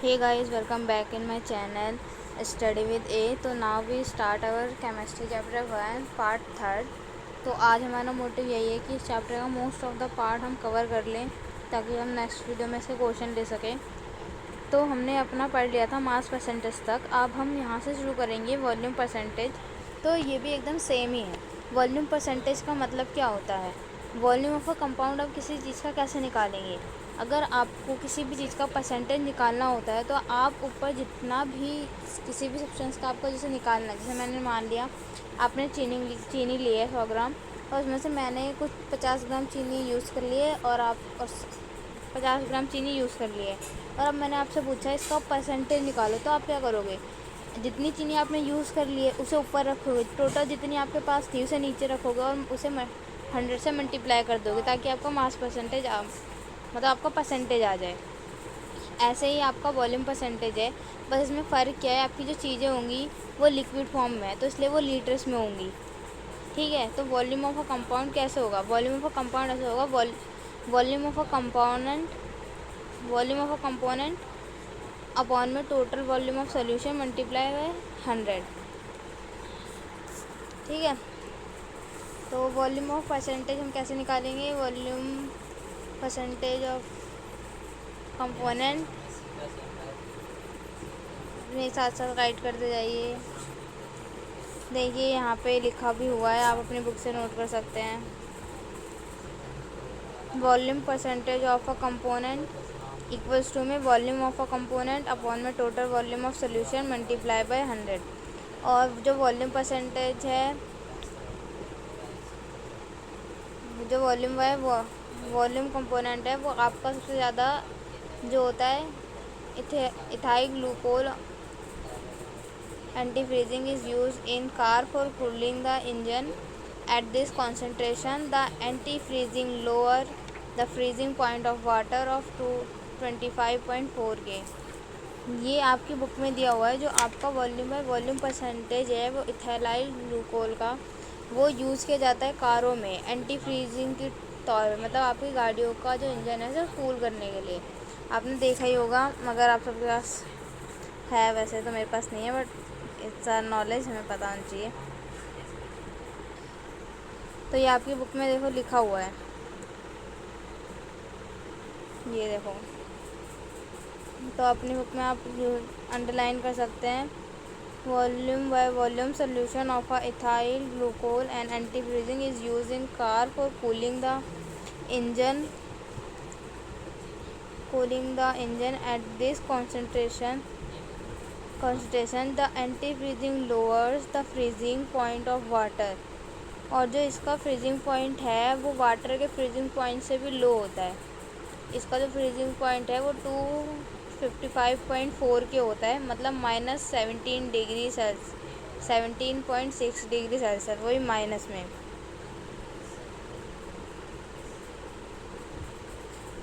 Hey guys, welcome back in my channel Study with A। तो now we start our chemistry chapter 1 part 3rd। तो आज हमारा motive यही है कि इस चैप्टर का मोस्ट ऑफ द पार्ट हम कवर कर लें ताकि हम नेक्स्ट वीडियो में से क्वेश्चन ले सकें। तो हमने अपना पढ़ लिया था मास परसेंटेज तक। अब हम यहाँ से शुरू करेंगे वॉल्यूम परसेंटेज। तो ये भी एकदम सेम ही है। वॉल्यूम परसेंटेज का मतलब क्या होता है? वॉल्यूम ऑफ अ कंपाउंड आप किसी चीज़ का कैसे निकालेंगे? अगर आपको किसी भी चीज़ का परसेंटेज निकालना होता है तो आप ऊपर जितना भी किसी भी सब्सटेंस का आपको जैसे निकालना है, जैसे मैंने मान लिया आपने चीनी ली है 100 ग्राम और उसमें से मैंने कुछ 50 ग्राम चीनी यूज़ कर लिए और 50 ग्राम चीनी यूज़ कर लिए और अब मैंने आपसे पूछा इसका परसेंटेज निकालो। तो आप क्या करोगे? जितनी चीनी आपने यूज़ कर ली है उसे ऊपर रखोगे, टोटल जितनी आपके पास थी उसे नीचे रखोगे और उसे 100 से मल्टीप्लाई कर दोगे ताकि आपका मास परसेंटेज मतलब आपका परसेंटेज आ जाए। ऐसे ही आपका वॉल्यूम परसेंटेज है, बस इसमें फ़र्क क्या है, आपकी जो चीज़ें होंगी वो लिक्विड फॉर्म में है तो इसलिए वो लीटर्स में होंगी। ठीक है, तो वॉल्यूम ऑफ अ कंपाउंड कैसे होगा? वॉल्यूम ऑफ अ कंपाउंड ऐसे होगा, volume of a component upon में total volume of solution multiply by 100। ठीक है, तो वॉल्यूम ऑफ परसेंटेज हम कैसे निकालेंगे? वॉल्यूम परसेंटेज ऑफ कंपोनेंट अपने साथ साथ राइट करते जाइए। देखिए यहाँ पे लिखा भी हुआ है, आप अपनी बुक से नोट कर सकते हैं। Volume percentage of a component equals to में volume of a component upon में total volume of solution multiply by 100। और जो वॉल्यूम परसेंटेज है, जो वॉल्यूम कंपोनेंट है वो आपका सबसे ज़्यादा जो होता है ethyl ग्लूकोल antifreezing is used in car for cooling the engine. At this concentration, the antifreezing lower the freezing point of water of 25.4 K। ये आपकी बुक में दिया हुआ है। जो आपका वॉल्यूम है, वॉल्यूम परसेंटेज है वो इथाइल ग्लूकोल का वो यूज़ किया जाता है कारों में एंटी फ्रीजिंग के तौर पे, मतलब आपकी गाड़ियों का जो इंजन है उसे कूल करने के लिए। आपने देखा ही होगा, मगर आप सबके पास है, वैसे तो मेरे पास नहीं है, बट इतना नॉलेज हमें पता होना चाहिए। तो ये आपकी बुक में देखो लिखा हुआ है, ये देखो। तो अपनी बुक में आप अंडरलाइन कर सकते हैं, volume by volume solution of ethyl glycol and anti freezing is use in car for cooling the engine at this concentration the anti-freezing lowers the freezing point of water। और जो इसका freezing point है वो water के freezing point से भी लो होता है। इसका जो फ्रीजिंग पॉइंट है वो 255.4 के होता है, मतलब -17 डिग्री सेल्सियस, 17.6 डिग्री सेल्सियस, वही माइनस में।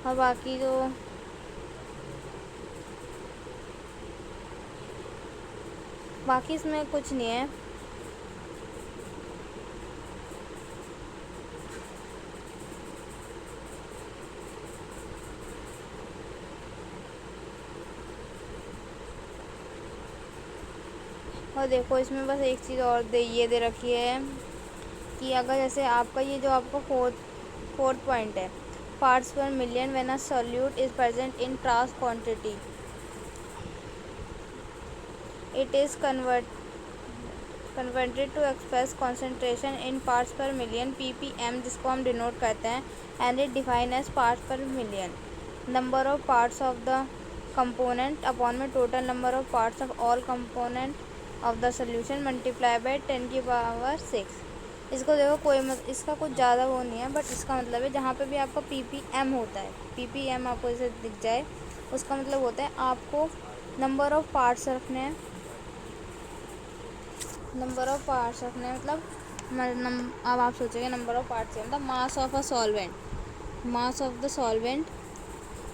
और बाकी इसमें कुछ नहीं है। और देखो इसमें बस एक चीज़ और ये दे रखी है कि अगर जैसे आपका ये जो आपका फोर्थ पॉइंट है, parts per million when a solute is present in trace quantity, it is converted to express concentration in parts per million, ppm, जिसको हम डिनोट करते हैं, and it define as parts per million. Number of parts of the component upon में total number of parts of all component of the solution multiply by 10⁻⁶। इसको देखो इसका कुछ ज़्यादा वो नहीं है, बट इसका मतलब है जहाँ पे भी आपका ppm होता है, ppm आपको जैसे दिख जाए, उसका मतलब होता है आपको नंबर ऑफ पार्ट्स रखने हैं। मतलब अब आप सोचेंगे नंबर ऑफ पार्ट्स है मतलब मास ऑफ द सॉल्वेंट,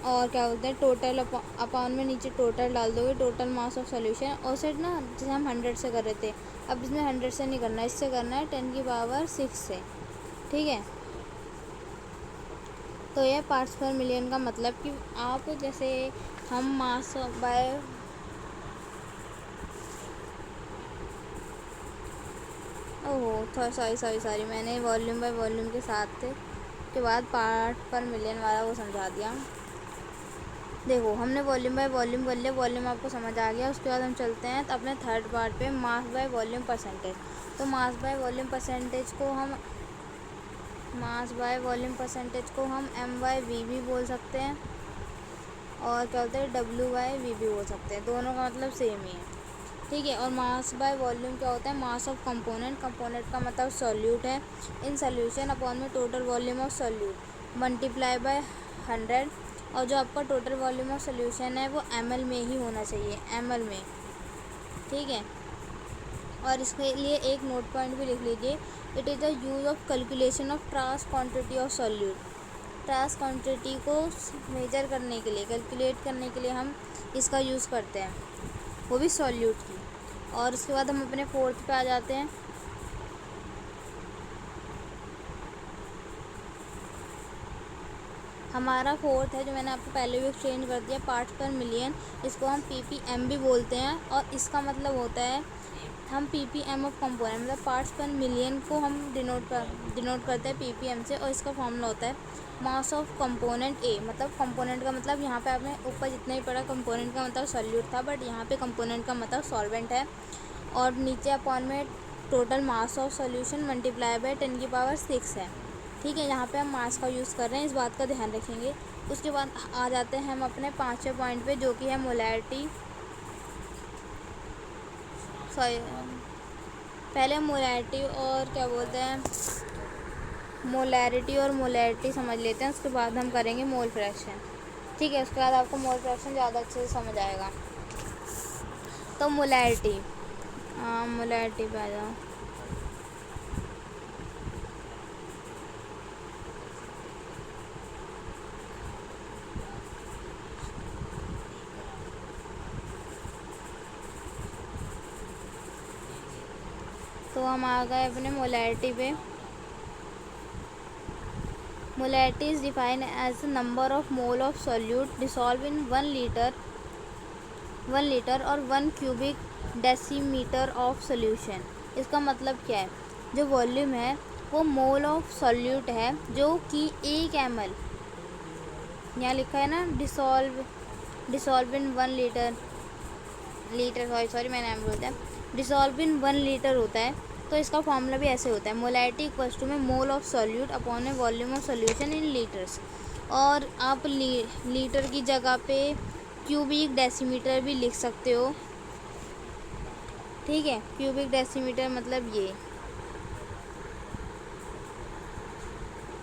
और क्या बोलते हैं टोटल अपॉन में नीचे टोटल डाल दोगे, टोटल मास ऑफ सोल्यूशन। और सेट ना, जैसे हम 100 से कर रहे थे, अब इसमें 100 से नहीं करना, इससे करना है 10⁻⁶ से। ठीक है, तो ये पार्ट्स पर मिलियन का मतलब कि आप जैसे हम मास बाय ओहो थोड़ा सॉरी मैंने वॉल्यूम बाय वॉल्यूम के साथ के बाद पार्ट पर मिलियन वाला वो समझा दिया। देखो हमने वॉल्यूम बाय वॉल्यूम कर लिया, वॉल्यूम आपको समझ आ गया। उसके बाद हम चलते हैं तो अपने थर्ड पार्ट पे, मास बाय वॉल्यूम परसेंटेज। तो मास बाय वॉल्यूम परसेंटेज को हम एम बाय वी भी बोल सकते हैं, और क्या बोलते हैं डब्ल्यू बाय वी भी बोल सकते हैं। दोनों का मतलब सेम ही है, ठीक है। और मास बाय वॉल्यूम क्या होता है? मास ऑफ कंपोनेंट का मतलब सॉल्यूट है, इन सॉल्यूशन अपॉन में total volume of solute multiply by 100। और जो आपका टोटल वॉल्यूम ऑफ सॉल्यूशन है वो ml में ही होना चाहिए, ml में, ठीक है। और इसके लिए एक नोट पॉइंट भी लिख लीजिए, it is the use of calculation of trace quantity of solute. Trace quantity को मेजर करने के लिए, कैलकुलेट करने के लिए हम इसका यूज़ करते हैं, वो भी सॉल्यूट की। और उसके बाद हम अपने फोर्थ पे आ जाते हैं। हमारा फोर्थ है जो मैंने आपको पहले भी एक्सचेंज कर दिया, पार्ट्स पर मिलियन। इसको हम ppm भी बोलते हैं, और इसका मतलब होता है हम ppm ऑफ कंपोनेंट, मतलब पार्ट्स पर मिलियन को हम डिनोट करते हैं ppm से। और इसका फॉर्मूला होता है मास ऑफ कंपोनेंट ए, मतलब कंपोनेंट का मतलब यहाँ पे आपने ऊपर जितना ही पढ़ा कंपोनेंट का मतलब सॉल्यूट था, बट यहाँ पे कंपोनेंट का मतलब सॉल्वेंट है। और नीचे अपॉन में total mass of solution multiply by 10⁶ है, ठीक है। यहाँ पे हम मास का यूज़ कर रहे हैं, इस बात का ध्यान रखेंगे। उसके बाद आ जाते हैं हम अपने पाँचवें पॉइंट पे, जो कि है मोलैरिटी। सॉरी, पहले मोलैरिटी और क्या बोलते हैं, मोलैरिटी समझ लेते हैं, उसके बाद हम करेंगे मोल फ्रैक्शन, ठीक है। उसके बाद आपको मोल फ्रैक्शन ज़्यादा अच्छे से समझ आएगा। तो मोलैरिटी पे आ जाओ। तो हम आ गए अपने मोलैरिटी पे। Molarity is defined as the number of mole of solute dissolve in 1 litre और 1 क्यूबिक डेसीमीटर ऑफ सोल्यूशन। इसका मतलब क्या है? जो वॉल्यूम है वो मोल ऑफ सॉल्यूट है, जो कि 1 ml, यहाँ लिखा है ना डिसॉल्व इन 1 लीटर सॉरी मैंने एम बोलता है, डिसॉल्व इन 1 लीटर होता है। तो इसका फॉर्मूला भी ऐसे होता है, मोलैरिटी इक्वल्स टू में मोल of solute upon volume of solution in litres. और आप लीटर की जगह पे क्यूबिक डेसीमीटर भी लिख सकते हो, ठीक है। क्यूबिक डेसीमीटर मतलब ये,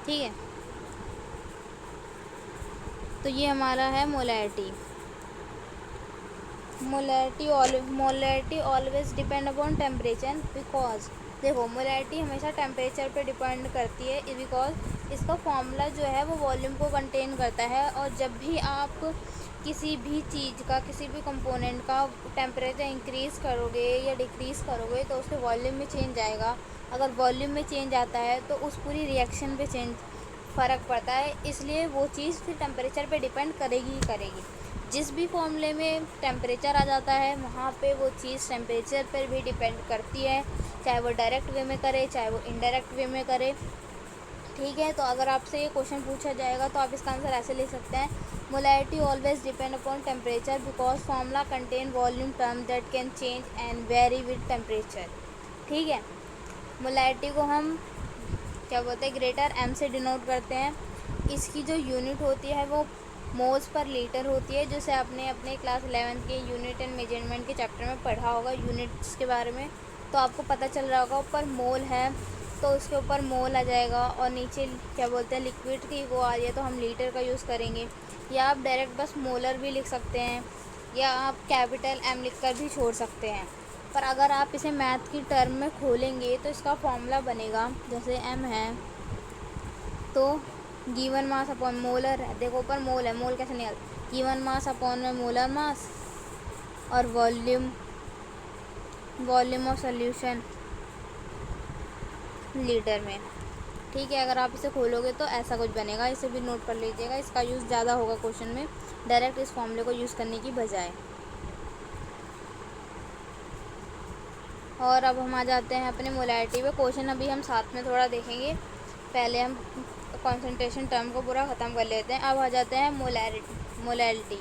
ठीक है। तो ये हमारा है molarity. Molarity always depend upon temperature, because देखो मोलैरिटी हमेशा टेम्परेचर पे डिपेंड करती है, बिकॉज इसका फॉर्मूला जो है वो वॉल्यूम को कंटेन करता है। और जब भी आप किसी भी चीज़ का, किसी भी कंपोनेंट का टेम्परेचर इंक्रीज़ करोगे या डिक्रीज़ करोगे तो उसके वॉल्यूम में चेंज आएगा। अगर वॉल्यूम में चेंज आता है तो उस पूरी रिएक्शन पे फ़र्क पड़ता है, इसलिए वो चीज़ फिर टेम्परेचर पे डिपेंड करेगी ही करेगी। जिस भी फॉर्मूले में टेम्परेचर आ जाता है वहाँ पे वो चीज़ टेम्परेचर पर भी डिपेंड करती है, चाहे वो डायरेक्ट वे में करे चाहे वो इनडायरेक्ट वे में करे, ठीक है। तो अगर आपसे ये क्वेश्चन पूछा जाएगा तो आप इसका आंसर ऐसे लिख सकते हैं, molarity always depend upon temperature because formula contain volume term that can change and very with temperature, ठीक है। मोलैरिटी को हम क्या बोलते हैं, ग्रेटर एम से डिनोट करते हैं। इसकी जो यूनिट होती है वो मोल्स पर लीटर होती है, जैसे आपने अपने क्लास 11 के यूनिट एंड मेजरमेंट के चैप्टर में पढ़ा होगा यूनिट्स के बारे में, तो आपको पता चल रहा होगा ऊपर मोल है तो उसके ऊपर मोल आ जाएगा, और नीचे क्या बोलते हैं लिक्विड की वो आ रही है तो हम लीटर का यूज़ करेंगे। या आप डायरेक्ट बस मोलर भी लिख सकते हैं, या आप कैपिटल एम लिख कर भी छोड़ सकते हैं। पर अगर आप इसे मैथ की टर्म में खोलेंगे तो इसका फॉर्मूला बनेगा, जैसे एम है तो गिवन मास अपॉन मोलर है, देखो ऊपर मोल है, मोल कैसे निकल, गिवन मास अपॉन में मोलर मास, और वॉल्यूम ऑफ सॉल्यूशन लीटर में, ठीक है। अगर आप इसे खोलोगे तो ऐसा कुछ बनेगा, इसे भी नोट कर लीजिएगा, इसका यूज़ ज़्यादा होगा क्वेश्चन में। डायरेक्ट इस फॉर्मूले को यूज़ करने की बजाय। और अब हम आ जाते हैं अपने मोलैरिटी पे। क्वेश्चन अभी हम साथ में थोड़ा देखेंगे, पहले हम कॉन्सेंट्रेशन टर्म को पूरा ख़त्म कर लेते हैं। अब आ जाते हैं molarity.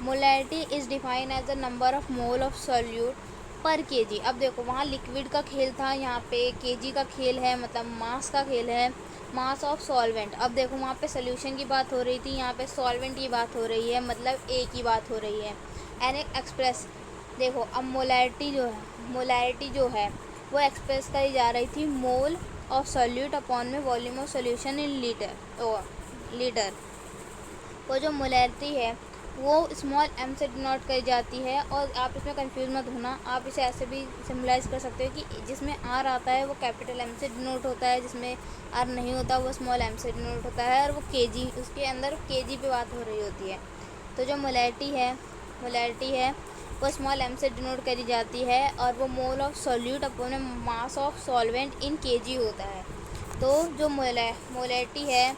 Molarity is define as the number of mole of solute per KG. अब देखो वहाँ लिक्विड का खेल था, यहाँ पे केजी का खेल है, मतलब मास का खेल है, मास ऑफ सॉल्वेंट। अब देखो वहाँ पे सोल्यूशन की बात हो रही थी, यहाँ पे सॉल्वेंट की बात हो रही है, मतलब ए की बात हो रही है। एन एक्सप्रेस देखो, अब मोलैरिटी जो है वो एक्सप्रेस करी जा रही थी मोल ऑफ सॉल्यूट अपॉन में volume of solution in litre. वो जो मोलैरिटी है वो स्मॉल m से डिनोट करी जाती है। और आप इसमें कंफ्यूज मत होना, आप इसे ऐसे भी सिम्बलाइज कर सकते हो कि जिसमें r आता है वो कैपिटल M से डिनोट होता है, जिसमें r नहीं होता वो स्मॉल m से डिनोट होता है, और वो kg, उसके अंदर kg पे बात हो रही होती है। तो जो मोलैरिटी है वो स्मॉल m से डिनोट करी जाती है, और वो मोल of solute upon mass of solvent in kg होता है। तो जो मोलैरिटी है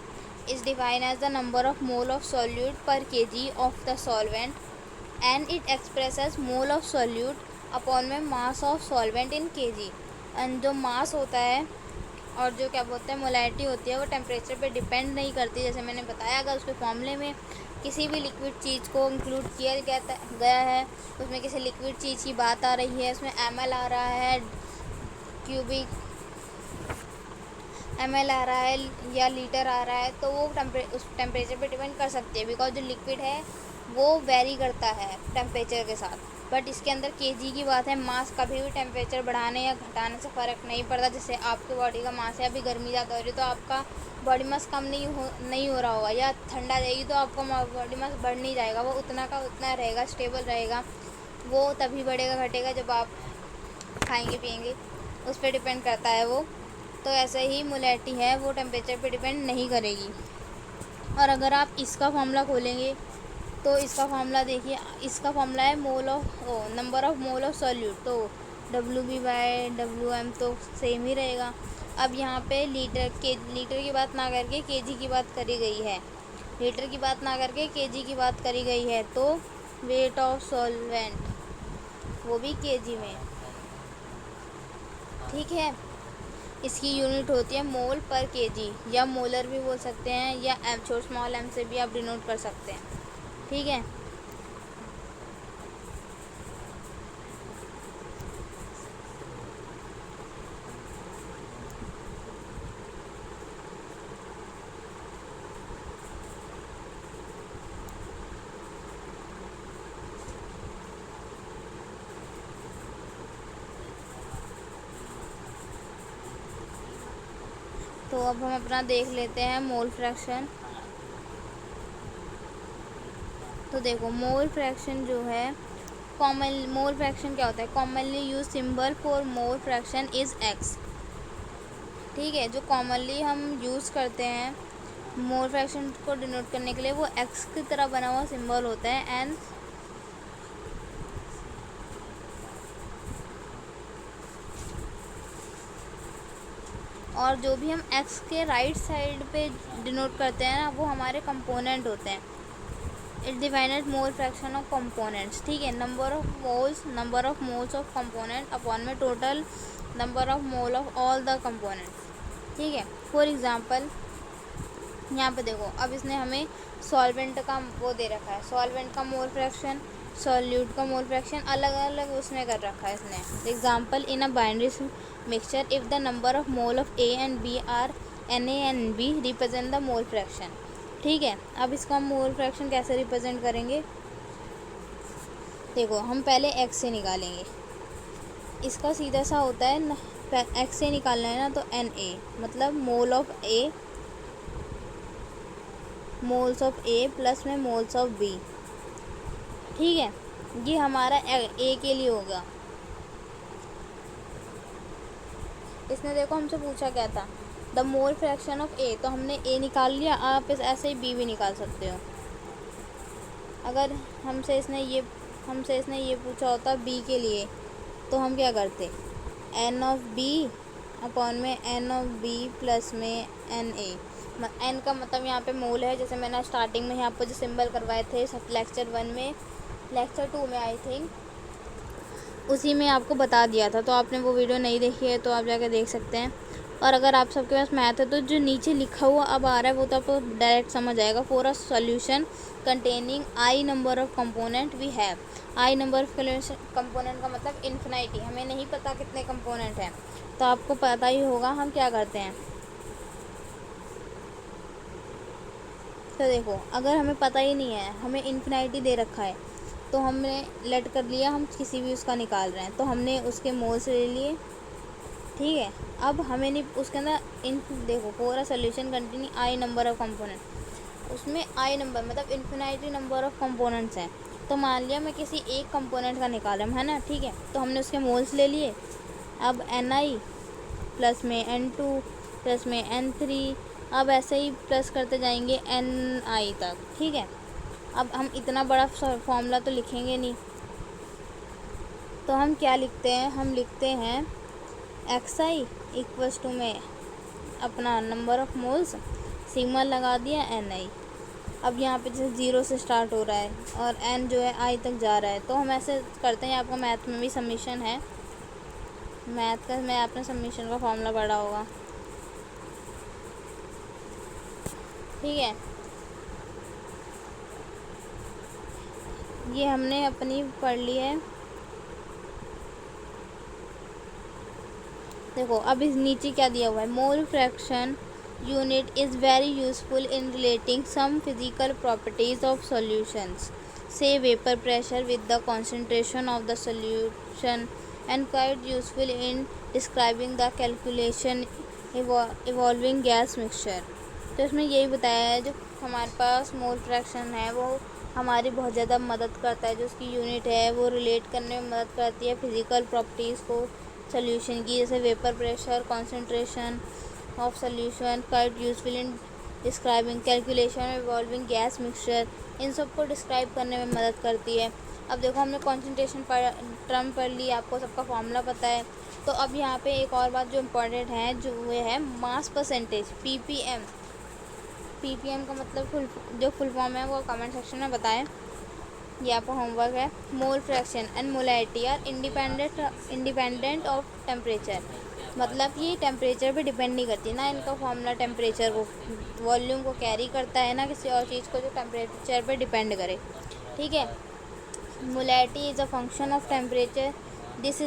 is defined as the number of mole of solute per kg of the solvent, and it expresses mole of solute upon में mass of solvent in kg। And जो मास होता है और जो क्या बोलते हैं मोलैरिटी होती है वो टेम्परेचर पे डिपेंड नहीं करती। जैसे मैंने बताया, अगर उसके फॉर्मूले में किसी भी लिक्विड चीज़ को इंक्लूड किया गया है, उसमें किसी लिक्विड चीज़ की बात आ रही है, उसमें ml आ रहा है, क्यूबिक ml आ रहा है या लीटर आ रहा है, तो वो उस टेम्परेचर पे डिपेंड कर सकती है, बिकॉज जो लिक्विड है वो वेरी करता है टेम्परेचर के साथ। बट इसके अंदर केजी की बात है, मास कभी भी टेम्परेचर बढ़ाने या घटाने से फ़र्क नहीं पड़ता। जैसे आपके बॉडी का मास है, अभी गर्मी ज़्यादा हो रही है तो आपका बॉडी मास कम नहीं हो रहा होगा, या ठंडा जाएगी तो आपका बॉडी मास बढ़ नहीं जाएगा, वो उतना का उतना रहेगा, स्टेबल रहेगा। वो तभी बढ़ेगा घटेगा जब आप खाएंगे पिएंगे, उस पर डिपेंड करता है वो। तो ऐसे ही मोलैरिटी है वो टेम्परेचर पे डिपेंड नहीं करेगी। और अगर आप इसका फॉर्मूला खोलेंगे तो इसका फॉर्मूला देखिए, इसका फॉर्मूला है number of mole of solute, तो WB/WM तो सेम ही रहेगा। अब यहाँ पे लीटर की बात ना करके केजी की बात करी गई है, लीटर की बात ना करके केजी की बात करी गई है, तो वेट ऑफ सॉल्वेंट वो भी केजी में, ठीक है। इसकी यूनिट होती है मोल पर केजी, या मोलर भी बोल सकते हैं, या स्मॉल m से भी आप डिनोट कर सकते हैं, ठीक है। तो अब हम अपना देख लेते हैं मोल फ्रैक्शन। तो देखो मोल फ्रैक्शन जो है, मोल फ्रैक्शन क्या होता है, commonly use symbol for mole fraction is x, ठीक है। जो कॉमनली हम यूज़ करते हैं मोल फ्रैक्शन को डिनोट करने के लिए वो x की तरह बना हुआ सिंबल होता है, एंड और जो भी हम x के राइट साइड पे डिनोट करते हैं ना वो हमारे कंपोनेंट होते हैं। It defined mole fraction of components, ठीक है। Number of moles of component upon में total number of mole of all the component, ठीक है। फॉर एग्जांपल यहाँ पे देखो, अब इसने हमें सॉल्वेंट का वो दे रखा है, सॉल्वेंट का मोल फ्रैक्शन, सॉल्यूट का मोल फ्रैक्शन अलग अलग उसमें कर रखा है इसने। Example, in a binary mixture if the number of mole of A and B are Na and B represent the mole fraction, ठीक है। अब इसको हम मोल फ्रैक्शन कैसे रिप्रेजेंट करेंगे, देखो हम पहले x से निकालेंगे, इसका सीधा सा होता है x से निकालना है ना, तो Na मतलब मोल्स ऑफ A प्लस में मोल्स ऑफ B, ठीक है। ये हमारा A के लिए होगा। इसने देखो हमसे पूछा क्या था, the mole fraction of A, तो हमने A निकाल लिया। आप ऐसे ही B भी निकाल सकते हो। अगर हमसे इसने ये पूछा होता B के लिए, तो हम क्या करते, N ऑफ B अपॉन में N ऑफ B प्लस में Na, एन का मतलब यहाँ पे मोल है, जैसे मैंने स्टार्टिंग में ही आपको जो सिंबल करवाए थे सब लेक्चर 1 में, लेक्चर 2 में आई थिंक, उसी में आपको बता दिया था। तो आपने वो वीडियो नहीं देखी है तो आप जाकर देख सकते हैं। और अगर आप सबके पास मैथ है तो जो नीचे लिखा हुआ अब आ रहा है वो तो आपको डायरेक्ट समझ आएगा। For a solution containing I number of component we have. I number of component का मतलब इन्फिनिटी, हमें नहीं पता कितने कंपोनेंट हैं, तो आपको पता ही होगा हम क्या करते हैं। तो देखो, अगर हमें पता ही नहीं है, हमें इन्फिनिटी दे रखा है, तो हमने लेट कर लिया, हम किसी भी उसका निकाल रहे हैं तो हमने उसके मोल्स ले लिए, ठीक है। अब हमें नहीं उसके अंदर इन देखो पूरा solution containing I number of component, उसमें आई नंबर मतलब इन्फिनिटी नंबर ऑफ कंपोनेंट्स हैं। तो मान लिया मैं किसी एक कंपोनेंट का निकाल रहा हूँ, है ना, ठीक है, तो हमने उसके मोल्स ले लिए। अब Ni प्लस में N2 प्लस में N3, अब ऐसे ही प्लस करते जाएंगे Ni तक, ठीक है। अब हम इतना बड़ा फॉर्मूला तो लिखेंगे नहीं, तो हम क्या लिखते हैं, हम लिखते हैं xi इक्वल्स टू में अपना नंबर ऑफ मोल्स, सिग्मा लगा दिया Ni। अब यहाँ पे जैसे 0 से स्टार्ट हो रहा है और n जो है i तक जा रहा है, तो हम ऐसे करते हैं। आपका मैथ में भी सबमिशन है, मैथ का मैं आपने सबमिशन का फॉर्मूला पढ़ा होगा, ठीक है। ये हमने अपनी पढ़ ली है। देखो अब इस नीचे क्या दिया हुआ है, mole fraction unit is very useful in relating some physical properties of solutions, say vapour pressure with the concentration of the solution, and quite useful in describing the calculation involving gas mixture. तो इसमें यही बताया है, जो हमारे पास mole fraction है वो हमारी बहुत ज़्यादा मदद करता है, जो उसकी यूनिट है वो रिलेट करने में मदद करती है फिज़िकल प्रॉपर्टीज़ को सोल्यूशन की, जैसे vapour pressure, concentration of solution, quite useful in describing calculation involving gas mixture, इन सब को डिस्क्राइब करने में मदद करती है। अब देखो हमने कॉन्सेंट्रेशन टर्म पढ़ ली, आपको सबका फॉर्मूला पता है। तो अब यहाँ पे एक और बात जो इम्पोर्टेंट है, जो वो है मास परसेंटेज, ppm। ppm का मतलब जो फुल फॉर्म है वो कमेंट सेक्शन में बताएं, ये आपका होमवर्क है। Mole fraction and molarity are independent of temperature, मतलब ये टेम्परेचर पे डिपेंड नहीं करती ना, इनका फॉर्मूला टेम्परेचर को, वॉल्यूम को कैरी करता है ना किसी और चीज़ को जो टेम्परेचर पे डिपेंड करे, ठीक है। Molarity is a function of temperature, this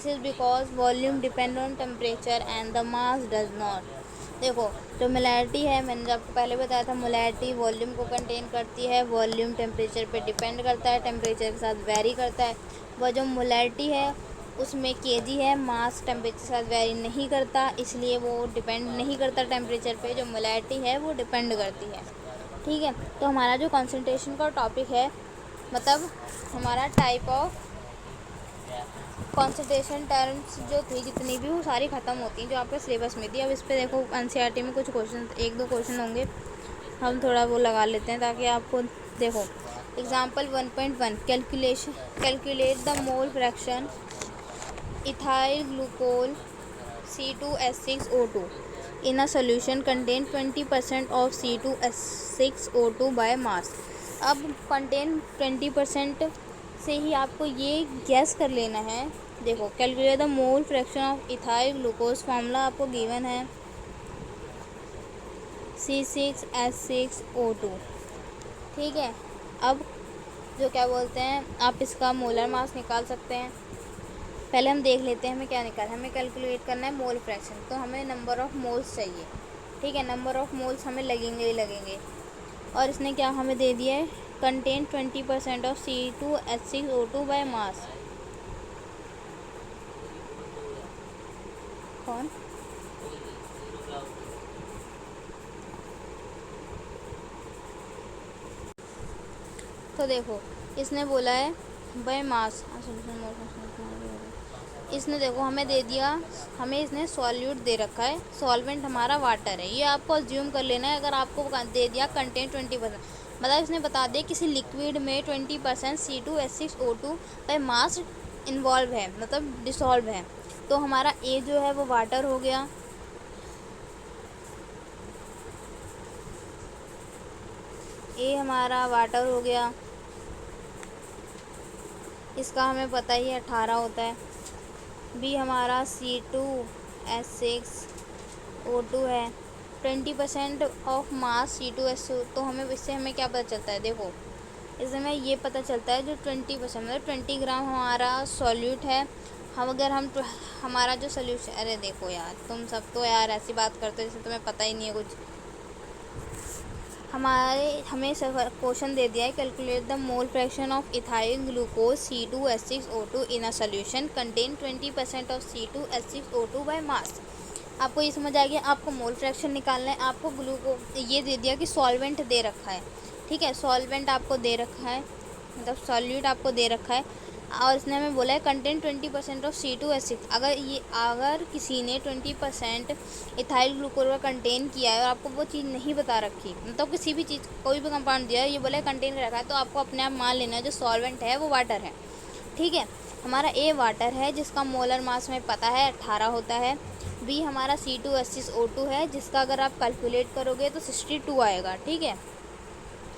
is because volume depend on temperature and the mass does not. देखो जो मोलैरिटी है, मैंने आपको पहले बताया था, मोलैरिटी वॉल्यूम को कंटेन करती है, वॉल्यूम टेम्परेचर पे डिपेंड करता है, टेम्परेचर के साथ वेरी करता है। वह जो मोलैरिटी है उसमें केजी है, मास टेम्परेचर के साथ वेरी नहीं करता, इसलिए वो डिपेंड नहीं करता टेम्परेचर पे, जो मोलैरिटी है वो डिपेंड करती है, ठीक है। तो हमारा जो कंसंट्रेशन का टॉपिक है, मतलब हमारा टाइप ऑफ कंसंट्रेशन टर्म्स जो थी जितनी भी, वो सारी ख़त्म होती हैं जो आपके सिलेबस में थी। अब इस पे देखो एनसीईआरटी में कुछ क्वेश्चन, 1-2 क्वेश्चन होंगे, हम थोड़ा वो लगा लेते हैं ताकि आपको देखो। Example 1.1 calculate the mole fraction ethyl glycol C2H6O2 in a solution contain 20% of C2H6O2 by mass. अब कंटेन 20% से ही आपको ये गैस कर लेना है। देखो calculate the mole fraction of ethyl glucose, formula आपको गिवन है C6H6O2, ठीक है। अब जो क्या बोलते हैं, आप इसका मोलर मास निकाल सकते हैं। पहले हम देख लेते हैं हमें क्या निकालना है, हमें कैलकुलेट करना है मोल फ्रैक्शन, तो हमें नंबर ऑफ़ मोल्स चाहिए, ठीक है। नंबर ऑफ़ मोल्स हमें लगेंगे ही लगेंगे, और इसने क्या हमें दे दिया है, कंटेन 20% ऑफ C2H6O2 बाय मास। कौन तो देखो इसने बोला है बाय मास, इसने देखो हमें दे दिया, हमें इसने सॉल्यूट दे रखा है, सॉल्वेंट हमारा वाटर है, ये आपको अज्यूम कर लेना है। अगर आपको दे दिया कंटेन 20%, मतलब इसने बता दिया किसी लिक्विड में 20% C2H6O2 बाय मास इन्वॉल्व है, मतलब डिसॉल्व है। तो हमारा ए जो है वो वाटर हो गया, ए हमारा वाटर हो गया, इसका हमें पता ही 18 होता है। बी हमारा C2H6O2 है, 20% ऑफ मास C2H2। तो हमें इससे हमें क्या पता चलता है, देखो इससे हमें ये पता चलता है जो 20% मतलब 20 ग्राम हमारा सॉल्यूट है। हम अगर हम हमारा जो सोल्यूशन, अरे देखो यार तुम सब तो यार ऐसी बात करते हो जैसे तुम्हें पता ही नहीं है कुछ। हमें क्वेश्चन दे दिया है, calculate the mole fraction of ethyl glucose C2H6O2 in a solution contain 20% of C2H6O2 by मास। आपको ये समझ आ गया, आपको मोल फ्रैक्शन निकालना है। आपको ये दे दिया कि सॉल्वेंट दे रखा है, ठीक है, सॉल्वेंट आपको दे रखा है, मतलब सॉल्यूट आपको दे रखा है, और इसने हमें बोला है कंटेन 20% ऑफ C2H6। अगर किसी ने 20% इथाइल ग्लूकोज का कंटेन किया है और आपको वो चीज़ नहीं बता रखी, मतलब किसी भी चीज़ कोई भी कंपाउंड दिया है, ये बोला है कंटेन रखा है, तो आपको अपने आप मान लेना है जो सॉल्वेंट है वो वाटर है, ठीक है। हमारा ए वाटर है जिसका मोलर मास में पता है 18 होता है। बी हमारा C2H6O2 है जिसका अगर आप कैलकुलेट करोगे तो 62 आएगा, ठीक है,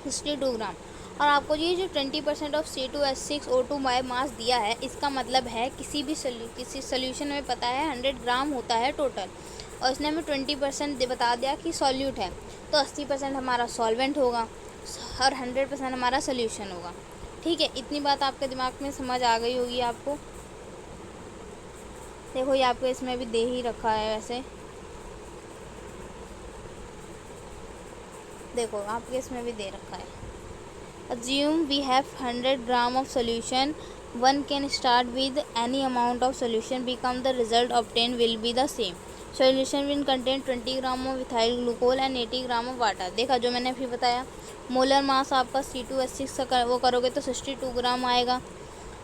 62 ग्राम। और आपको ये जो 20% ऑफ C2H6O2 बाय मास दिया है, इसका मतलब है किसी सोल्यूशन में पता है 100 ग्राम होता है टोटल, और इसने हमें 20% बता दिया कि सॉल्यूट है, तो 80% हमारा सॉल्वेंट होगा और 100% हमारा सोल्यूशन होगा, ठीक है। इतनी बात आपके दिमाग में समझ आ गई होगी आपको। देखो ये आपको इसमें भी दे ही रखा है, वैसे देखो आपके इसमें भी दे रखा है। Assume we have 100 gram of solution. One can start with any amount of solution. Become the result obtained will be the same. Solution will contain 20 gram of ethyl glucose and 80 gram of water. देखा जो मैंने अभी बताया, molar mass आपका C2H6 का वो करोगे तो 62 ग्राम आएगा,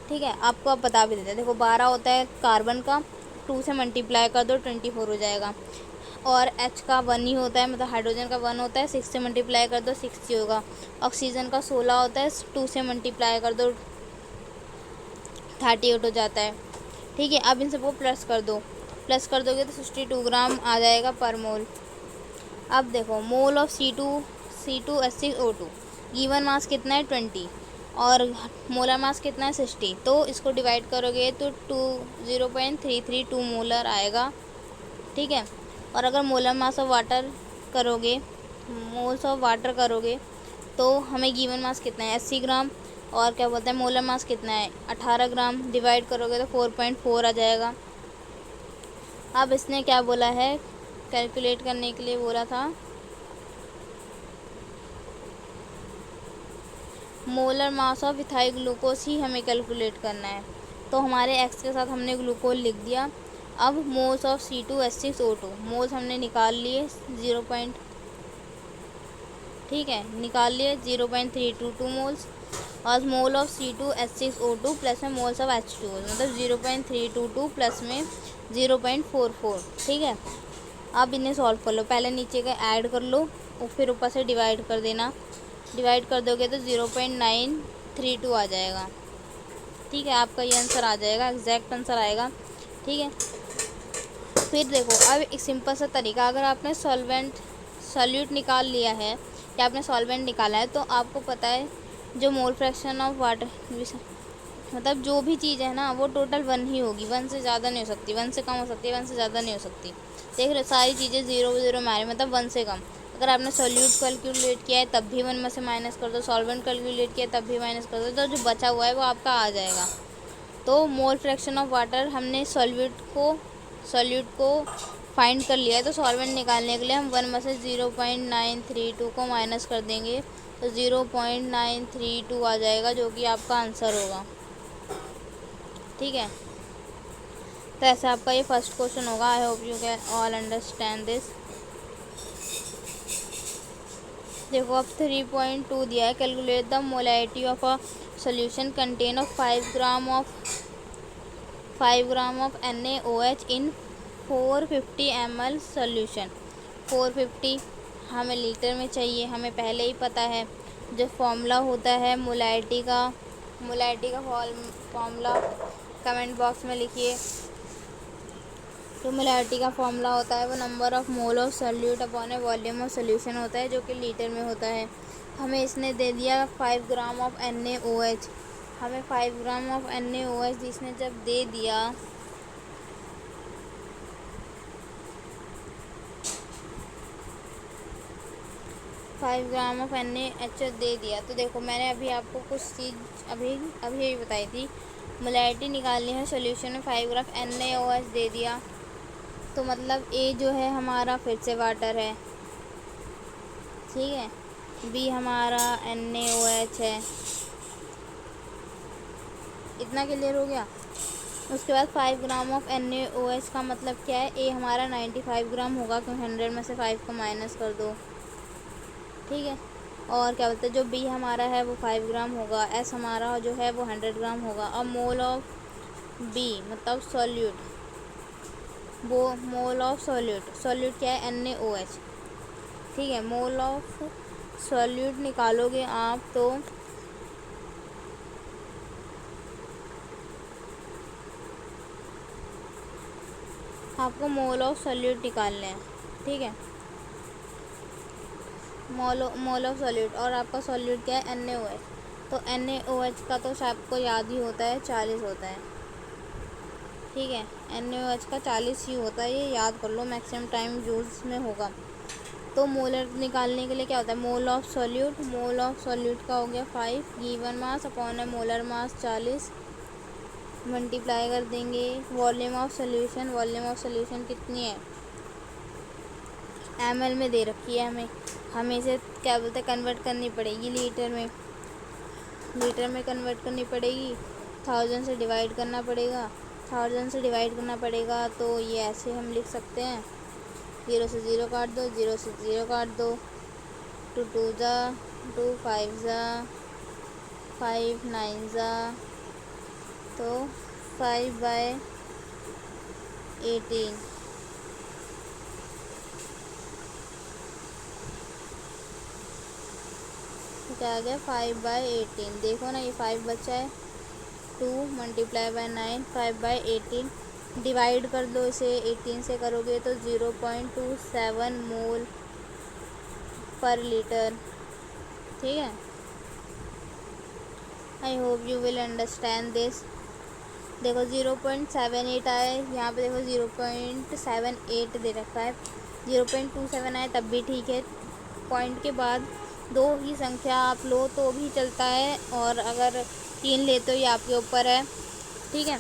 ठीक है। आपको अब बता भी देते हैं, देखो 12 होता है कार्बन का, 2 से मल्टीप्लाई कर दो 24 हो जाएगा, और H का 1 ही होता है, मतलब हाइड्रोजन का 1 होता है, 6 से मल्टीप्लाई कर दो 60 होगा। ऑक्सीजन का 16 होता है, 2 से मल्टीप्लाई कर दो 38 हो जाता है, ठीक है। अब इन सबको प्लस कर दोगे तो 62 ग्राम आ जाएगा पर मोल। अब देखो mole of C2H6O2 given mass कितना है 20 और मोलर मास कितना है 60, तो इसको डिवाइड करोगे तो 0.332 मोलर आएगा, ठीक है। और अगर मोलर मास ऑफ वाटर करोगे, मोल्स ऑफ वाटर करोगे, तो हमें गिवन मास कितना है 80 ग्राम, और क्या बोलते हैं मोलर मास कितना है 18 ग्राम, डिवाइड करोगे तो 4.4 आ जाएगा। अब इसने क्या बोला है, कैलकुलेट करने के लिए बोला था molar mass of ethyl glucose ही हमें कैलकुलेट करना है, तो हमारे एक्स के साथ हमने ग्लूकोज लिख दिया। अब मोल्स ऑफ C2H6O2 मोल्स हमने निकाल लिए 0. ठीक है, निकाल लिए 0.322 मोल्स, और मोल ऑफ C2H6O2 प्लस में मोल्स ऑफ H2O मतलब 0.322 प्लस में 0.44, ठीक है। अब इन्हें सॉल्व कर लो, पहले नीचे का ऐड कर लो और फिर ऊपर से डिवाइड कर देना, डिवाइड कर दोगे तो 0.932 आ जाएगा, ठीक है। आपका ये आंसर आ जाएगा, एग्जैक्ट आंसर आएगा, ठीक है। फिर देखो अब एक सिंपल सा तरीका, अगर आपने सॉल्यूट निकाल लिया है या आपने सॉल्वेंट निकाला है, तो आपको पता है जो मोल फ्रैक्शन ऑफ वाटर, मतलब जो भी चीज़ है ना वो टोटल 1 ही होगी, 1 से ज़्यादा नहीं हो सकती, 1 से कम हो सकती है, 1 से ज़्यादा नहीं हो सकती। देख रहे सारी चीज़ें 0 में आ रही, मतलब 1 से कम। अगर आपने सॉल्यूट कैलकुलेट किया है तब भी 1 में से माइनस कर दो, सॉल्वेंट कैलकुलेट किया है तब भी माइनस कर दो, तो जो बचा हुआ है वो आपका आ जाएगा। तो मोल फ्रैक्शन ऑफ वाटर हमने सॉल्यूट को फाइंड कर लिया है, तो सॉल्वेंट निकालने के लिए हम 1 में से 0.932 को माइनस कर देंगे तो 0.932 आ जाएगा, जो कि आपका आंसर होगा, ठीक है। तो ऐसे आपका ये फर्स्ट क्वेश्चन होगा। आई hope you can all understand this. देखो अब 3.2 दिया है, calculate the molarity of a solution contain of 5 gram of NaOH in 450 ml solution. 450 हमें लीटर में चाहिए, हमें पहले ही पता है जो फॉर्मूला होता है मोलैरिटी का फॉर्मूला कमेंट बॉक्स में लिखिए। जो मोलैरिटी का फॉर्मूला होता है वो number of mole of solute upon A volume of solution होता है, जो कि लीटर में होता है। हमें इसने दे दिया 5 ग्राम ऑफ NaOH। हमें 5 ग्राम ऑफ NaOH इसने जब दे दिया, फाइव ग्राम ऑफ NaHO दे दिया, तो देखो मैंने अभी आपको कुछ चीज़ अभी बताई थी। मोलैरिटी निकालनी है, सोल्यूशन में 5 ग्राम NaOH दे दिया, तो मतलब A जो है हमारा फिर से वाटर है, ठीक है। B हमारा NaOH है। इतना क्लियर हो गया। उसके बाद 5 ग्राम ऑफ NaOH का मतलब क्या है, A हमारा 95 ग्राम होगा, क्योंकि 100 में से 5 को माइनस कर दो, ठीक है। और क्या बोलते हैं, जो B हमारा है वो 5 ग्राम होगा, S हमारा जो है वो 100 ग्राम होगा। अब मोल ऑफ B मतलब सॉल्यूट, वो मोल ऑफ सॉल्यूट क्या है, NaOH, ठीक है। मोल ऑफ सॉल्यूट निकालोगे आप तो आपको मोल ऑफ सॉल्यूट निकालने हैं, ठीक है। मोल ऑफ सॉल्यूट, और आपका सॉल्यूट क्या है, NaOH। तो NaOH का तो आपको याद ही होता है 40 होता है, ठीक है। NaOH का 40 ही होता है, ये याद कर लो, मैक्सिमम टाइम यूज़ में होगा। तो मोलर निकालने के लिए क्या होता है, मोल ऑफ सॉल्यूट का हो गया 5 गिवन मास अपॉन है मोलर मास 40, मल्टीप्लाई कर देंगे। वॉल्यूम ऑफ सोल्यूशन कितनी है, ml में दे रखी है, हमें इसे क्या बोलते हैं कन्वर्ट करनी पड़ेगी लीटर में कन्वर्ट करनी पड़ेगी। 1000 से डिवाइड करना पड़ेगा, तो ये ऐसे हम लिख सकते हैं, 0 से 0 काट दो, 0 से 0 काट दो, 2 2 जा 2, 5 जा 5, 9 जा, तो 5/18, तो क्या आ गया 5/18। देखो ना, ये 5 बचा है, 2 मल्टीप्लाई बाय 9, 5/18, डिवाइड कर दो इसे 18 से करोगे तो 0.27 मोल पर लीटर, ठीक है। आई hope you will understand this. देखो 0.78 आए, यहाँ पे देखो 0.78 दे रखा है, 0.27 आए तब भी ठीक है। पॉइंट के बाद 2 ही संख्या आप लो तो भी चलता है, और अगर 3 लेते हो ये आपके ऊपर है, ठीक है।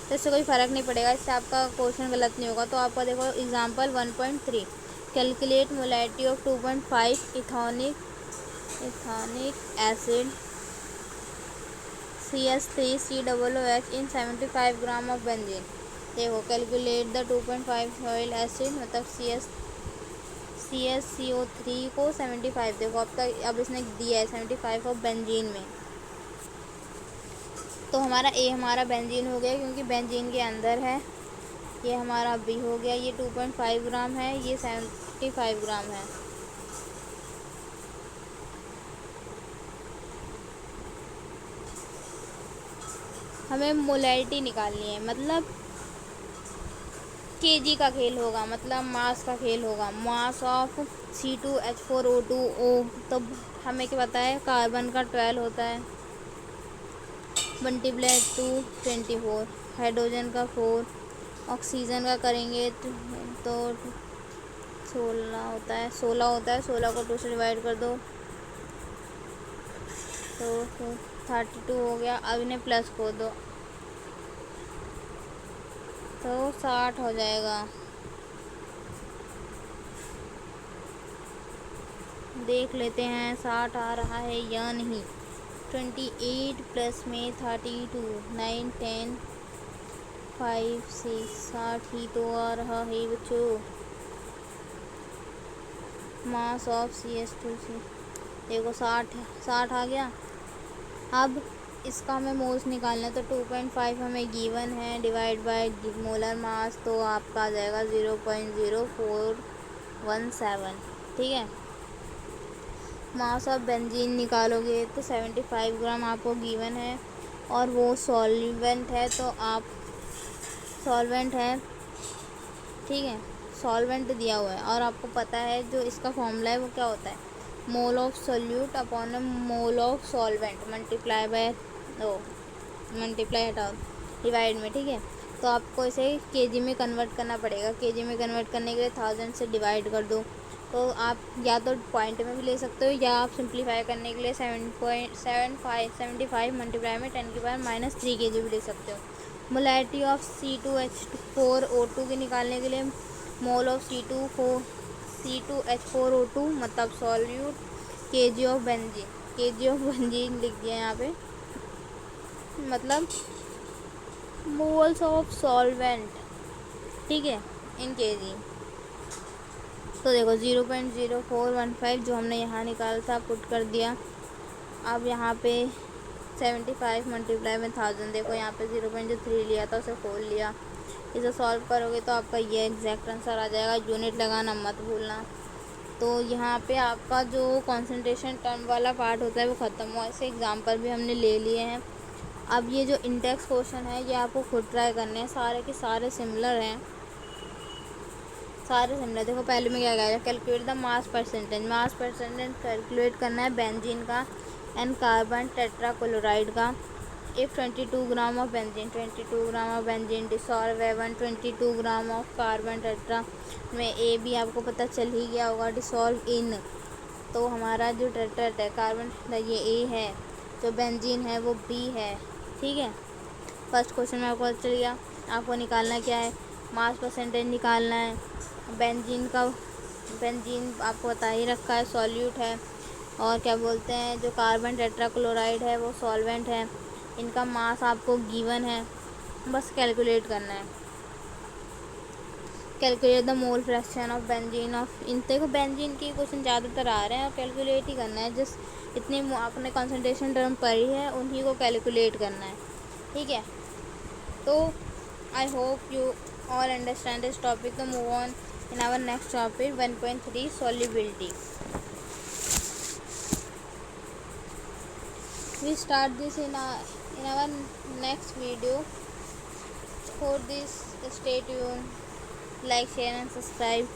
तो इससे कोई फ़र्क नहीं पड़ेगा, इससे आपका क्वेश्चन गलत नहीं होगा। तो आपका देखो example 1.3, calculate molarity of 2.5 ethanoic acid CH3COOH in 75 gram of benzene. देखो कैलकुलेट द 2.5 सॉइल एसिड मतलब CHCO3 को 75, देखो अब इसने दिया है 75 ऑफ बेंजीन में, तो हमारा A हमारा बेंजीन हो गया, क्योंकि बेंजीन के अंदर है। ये हमारा B हो गया, ये 2.5 ग्राम है, ये 75 ग्राम है। हमें मोलैरिटी निकालनी है, मतलब केजी का खेल होगा, मतलब मास का खेल होगा। मास ऑफ C2H4O2O, तो हमें क्या पता है, कार्बन का 12 होता है, मल्टीप्लाई 2 24, हाइड्रोजन का 4, ऑक्सीजन का करेंगे तो 16 होता है, 16 को 2 से डिवाइड कर दो तो 32 हो गया। अब इन्हें प्लस को दो तो 60 हो जाएगा। देख लेते हैं 60 आ रहा है या नहीं। 28 प्लस में 32, 9 10 5 6 60 ही तो आ रहा है बच्चों। मास ऑफ CH2C देखो 60 आ गया। अब इसका हमें मोल्स निकालना है, तो 2.5 हमें गिवन है, डिवाइड बाय मोलर मास, तो आपका आ जाएगा 0.0417, ठीक है। मास ऑफ बेंजीन निकालोगे तो 75 ग्राम आपको गिवन है, और वो सॉल्वेंट है, तो आप सॉल्वेंट है, ठीक है, सॉल्वेंट दिया हुआ है, और आपको पता है जो इसका फॉर्मूला है वो क्या होता है, mole of solute upon a mole of solvent multiply by multiply हटाओ डिवाइड में, ठीक है। तो आपको इसे केजी में कन्वर्ट करना पड़ेगा। केजी में कन्वर्ट करने के लिए 1000 से डिवाइड कर दो। तो आप या तो पॉइंट में भी ले सकते हो, या आप सिंप्लीफाई करने के लिए 7.75 मल्टीप्लाई में 10⁻³ kg भी ले सकते हो। मोलैरिटी ऑफ C2H4O2 के निकालने के लिए मोल ऑफ C2H4O2 मतलब सॉल्यूट केजी ऑफ बेंजीन लिख दिया यहाँ पे, मतलब मोल्स ऑफ सॉल्वेंट, ठीक है, इन केजी। तो देखो 0.0415 जो हमने यहाँ निकाला था पुट कर दिया। अब यहाँ पे 75 मल्टीप्लाई में 1000, देखो यहाँ पे 0.3 लिया था, उसे खोल लिया। इसे सॉल्व करोगे तो आपका ये एग्जैक्ट आंसर आ जाएगा। यूनिट लगाना मत भूलना। तो यहाँ पे आपका जो कंसंट्रेशन टर्म वाला पार्ट होता है वो ख़त्म हुआ। ऐसे एग्जाम्पल भी हमने ले लिए हैं। अब ये जो इंडेक्स क्वेश्चन है ये आपको खुद ट्राई करने हैं। सारे के सारे सिमिलर हैं, सारे सिमिलर। देखो पहले में क्या कहेगा, calculate the mass percentage calculate करना है बेंजीन का एंड कार्बन टेट्राक्लोराइड का। If 22 gram of benzene 22 gram of benzene dissolve 122 gram of carbon tetra में ए भी आपको पता चल ही गया होगा, डिसॉल्व इन। तो हमारा जो टेट्रा है कार्बन ये ए है, जो बेंजीन है वो बी है, ठीक है। फर्स्ट क्वेश्चन में आपको पता चल गया। आपको निकालना क्या है, मास परसेंटेज निकालना है। बेंजीन आपको बता ही रखा है सॉल्यूट है, और क्या बोलते हैं जो कार्बन टेट्राक्लोराइड है वो सॉल्वेंट है। इनका मास आपको गिवन है, बस कैलकुलेट करना है। Calculate the mole fraction of benzene of in. देखो बेंजीन के क्वेश्चन ज़्यादातर आ रहे हैं और कैलकुलेट ही करना है। जस्ट इतनी आपने कंसंट्रेशन टर्म पढ़ी है उन्हीं को कैलकुलेट करना है, ठीक है। तो I hope you all understand this topic. तो move on in our next topic 1.3 solubility. We start this in our next video. For this, stay tuned, like, share and subscribe.